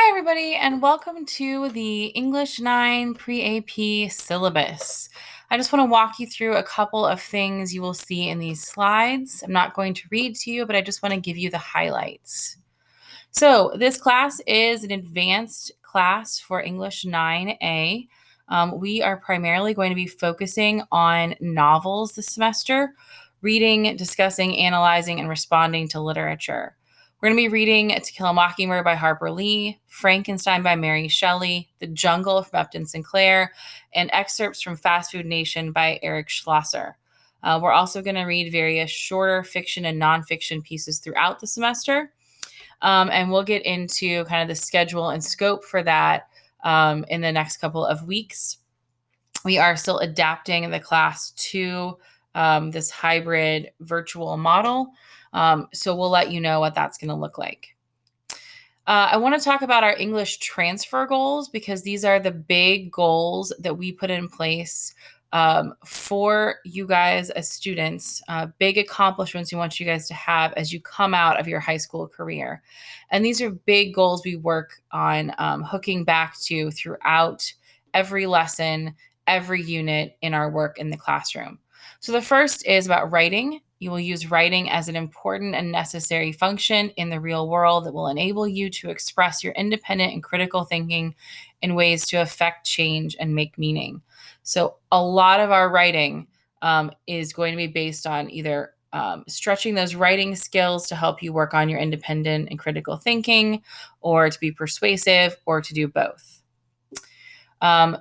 Hi, everybody, and welcome to the English 9 Pre-AP syllabus. I just want to walk you through a couple of things you will see in these slides. I'm not going to read to you, but I just want to give you the highlights. So this class is an advanced class for English 9A. We are primarily going to be focusing on novels this semester, reading, discussing, analyzing, and responding to literature. We're going to be reading To Kill a Mockingbird by Harper Lee, Frankenstein by Mary Shelley, The Jungle from Upton Sinclair, and excerpts from Fast Food Nation by Eric Schlosser. We're also going to read various shorter fiction and nonfiction pieces throughout the semester. And we'll get into kind of the schedule and scope for that in the next couple of weeks. We are still adapting the class to this hybrid virtual model. So we'll let you know what that's going to look like. I want to talk about our English transfer goals because these are the big goals that we put in place for you guys as students, big accomplishments we want you guys to have as you come out of your high school career. And these are big goals we work on hooking back to throughout every lesson, every unit in our work in the classroom. So the first is about writing. You will use writing as an important and necessary function in the real world that will enable you to express your independent and critical thinking in ways to affect change and make meaning. So a lot of our writing is going to be based on either stretching those writing skills to help you work on your independent and critical thinking, or to be persuasive, or to do both.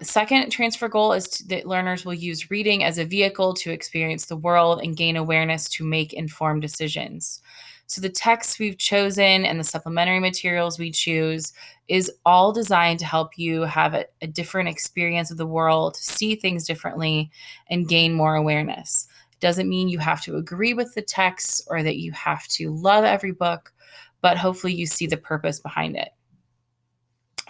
Second transfer goal is that learners will use reading as a vehicle to experience the world and gain awareness to make informed decisions. So the texts we've chosen and the supplementary materials we choose is all designed to help you have a different experience of the world, see things differently, and gain more awareness. It doesn't mean you have to agree with the text or that you have to love every book, but hopefully you see the purpose behind it.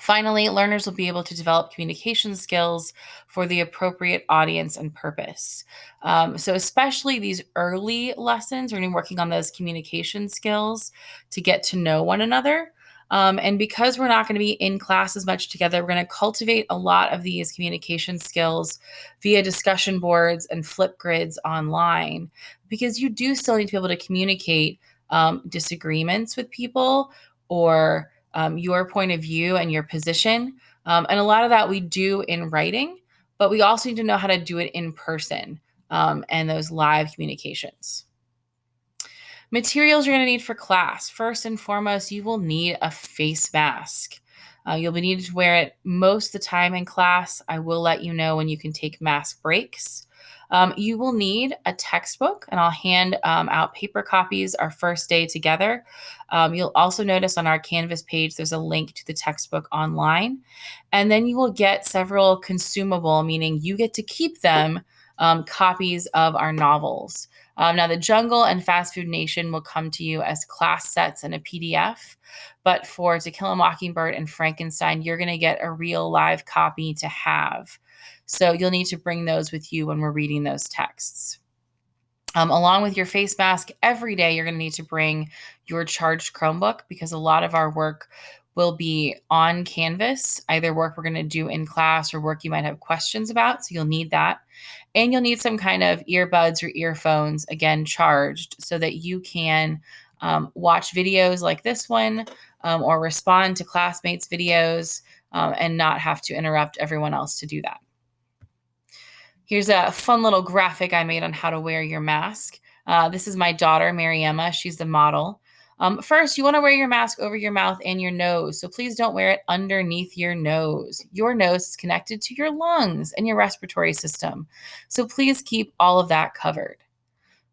Finally, learners will be able to develop communication skills for the appropriate audience and purpose. So especially these early lessons, we're going to be working on those communication skills to get to know one another. And because we're not going to be in class as much together, we're going to cultivate a lot of these communication skills via discussion boards and flip grids online, because you do still need to be able to communicate disagreements with people or your point of view and your position. And a lot of that we do in writing, but we also need to know how to do it in person and those live communications. Materials you're going to need for class. First and foremost, you will need a face mask. You'll be needed to wear it most of the time in class. I will let you know when you can take mask breaks. You will need a textbook, and I'll hand out paper copies our first day together. You'll also notice on our Canvas page, there's a link to the textbook online. And then you will get several consumable, meaning you get to keep them, copies of our novels. Now, The Jungle and Fast Food Nation will come to you as class sets and a PDF. But for To Kill a Mockingbird and Frankenstein, you're going to get a real live copy to have. So you'll need to bring those with you when we're reading those texts. Along with your face mask, every day you're going to need to bring your charged Chromebook, because a lot of our work will be on Canvas, either work we're going to do in class or work you might have questions about. So you'll need that. And you'll need some kind of earbuds or earphones, again, charged, so that you can watch videos like this one or respond to classmates' videos and not have to interrupt everyone else to do that. Here's a fun little graphic I made on how to wear your mask. This is my daughter, Mary Emma. She's the model. First, you want to wear your mask over your mouth and your nose. So please don't wear it underneath your nose. Your nose is connected to your lungs and your respiratory system. So please keep all of that covered.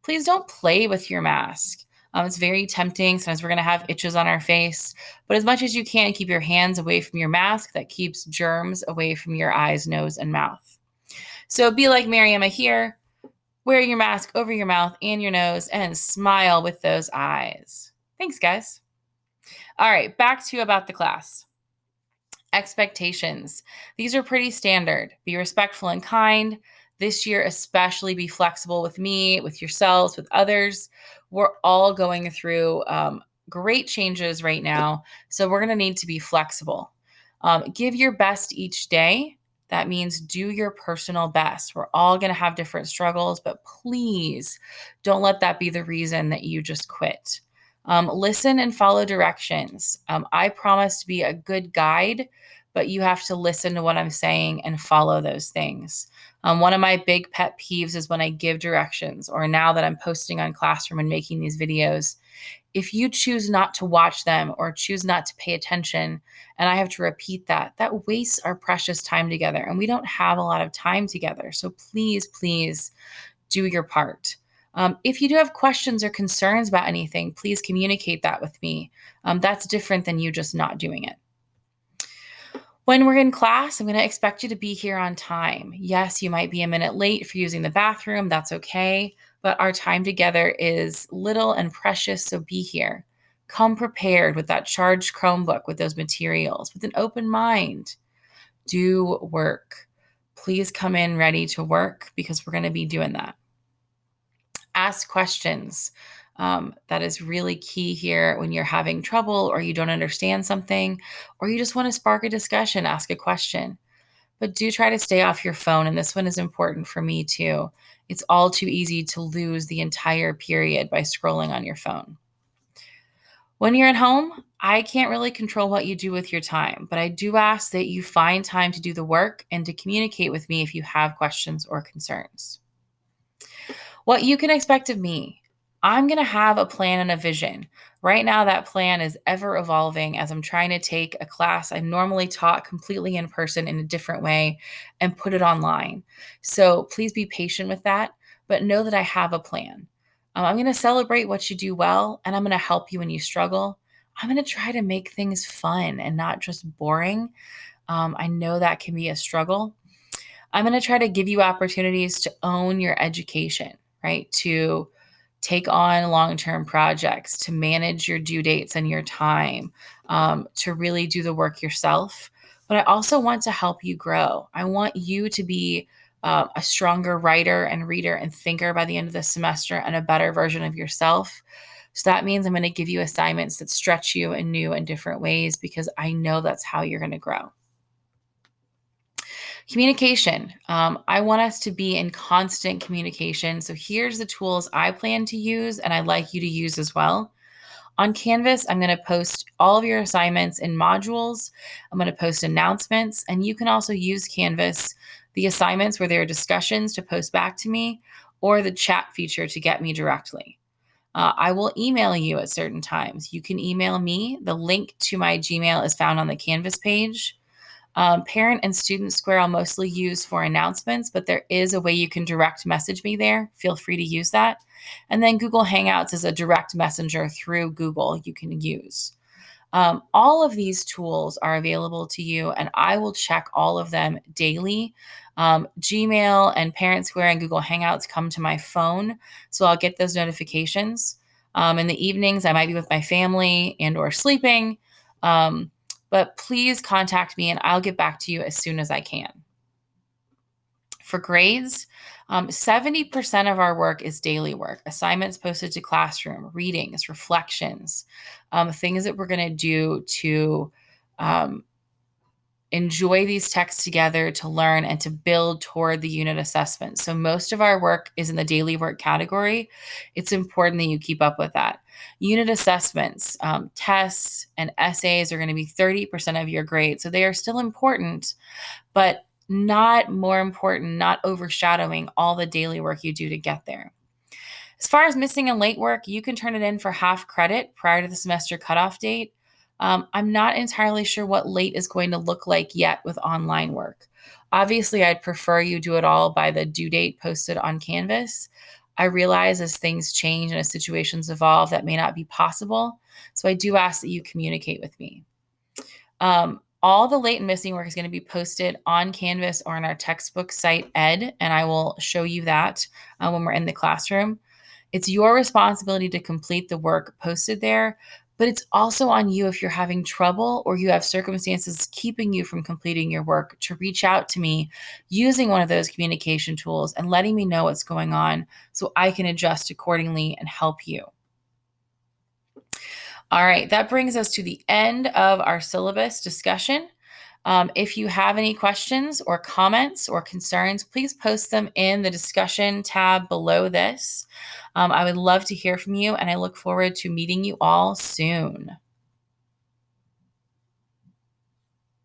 Please don't play with your mask. It's very tempting. Sometimes we're going to have itches on our face. But as much as you can, keep your hands away from your mask. That keeps germs away from your eyes, nose, and mouth. So be like Mary Emma here. Wear your mask over your mouth and your nose and smile with those eyes. Thanks, guys. All right, back to about the class. Expectations. These are pretty standard. Be respectful and kind. This year, especially, be flexible with me, with yourselves, with others. We're all going through great changes right now. So we're going to need to be flexible. Give your best each day. That means do your personal best. We're all going to have different struggles, but please don't let that be the reason that you just quit. Listen and follow directions. I promise to be a good guide, but you have to listen to what I'm saying and follow those things. One of my big pet peeves is when I give directions, or now that I'm posting on Classroom and making these videos. If you choose not to watch them or choose not to pay attention, and I have to repeat that, that wastes our precious time together. And we don't have a lot of time together. So please, please do your part. If you do have questions or concerns about anything, please communicate that with me. That's different than you just not doing it. When we're in class, I'm going to expect you to be here on time. Yes, you might be a minute late for using the bathroom. That's okay. But our time together is little and precious, so be here. Come prepared with that charged Chromebook, with those materials, with an open mind. Do work. Please come in ready to work, because we're going to be doing that. Ask questions. That is really key here when you're having trouble, or you don't understand something, or you just want to spark a discussion. Ask a question. But do try to stay off your phone, and this one is important for me too. It's all too easy to lose the entire period by scrolling on your phone. When you're at home, I can't really control what you do with your time, but I do ask that you find time to do the work and to communicate with me if you have questions or concerns. What you can expect of me: I'm going to have a plan and a vision. Right now, that plan is ever evolving as I'm trying to take a class I normally taught completely in person in a different way and put it online. So please be patient with that, but know that I have a plan. I'm going to celebrate what you do well, and I'm going to help you when you struggle. I'm going to try to make things fun and not just boring. I know that can be a struggle. I'm going to try to give you opportunities to own your education, right? To take on long-term projects, to manage your due dates and your time, to really do the work yourself. But I also want to help you grow. I want you to be a stronger writer and reader and thinker by the end of the semester, and a better version of yourself. So that means I'm going to give you assignments that stretch you in new and different ways, because I know that's how you're going to grow. Communication. I want us to be in constant communication. So here's the tools I plan to use, and I'd like you to use as well. On Canvas, I'm going to post all of your assignments in modules. I'm going to post announcements, and you can also use Canvas, the assignments where there are discussions, to post back to me, or the chat feature to get me directly. I will email you at certain times. You can email me. The link to my Gmail is found on the Canvas page. Parent and Student Square I'll mostly use for announcements, but there is a way you can direct message me there. Feel free to use that. And then Google Hangouts is a direct messenger through Google you can use. All of these tools are available to you, and I will check all of them daily. Gmail and Parent Square and Google Hangouts come to my phone, so I'll get those notifications. In the evenings, I might be with my family and or sleeping. But please contact me, and I'll get back to you as soon as I can. For grades, 70% of our work is daily work: assignments posted to Classroom, readings, reflections, things that we're going to do to enjoy these texts together, to learn, and to build toward the unit assessment. So most of our work is in the daily work category. It's important that you keep up with that. Unit assessments, tests, and essays are going to be 30% of your grade. So they are still important, but not more important, not overshadowing all the daily work you do to get there. As far as missing and late work, you can turn it in for half credit prior to the semester cutoff date. I'm not entirely sure what late is going to look like yet with online work. Obviously, I'd prefer you do it all by the due date posted on Canvas. I realize as things change and as situations evolve, that may not be possible. So I do ask that you communicate with me. All the late and missing work is going to be posted on Canvas or on our textbook site, Ed, and I will show you that when we're in the classroom. It's your responsibility to complete the work posted there, but it's also on you, if you're having trouble or you have circumstances keeping you from completing your work, to reach out to me using one of those communication tools and letting me know what's going on so I can adjust accordingly and help you. All right, that brings us to the end of our syllabus discussion. If you have any questions or comments or concerns, please post them in the discussion tab below this. I would love to hear from you, and I look forward to meeting you all soon.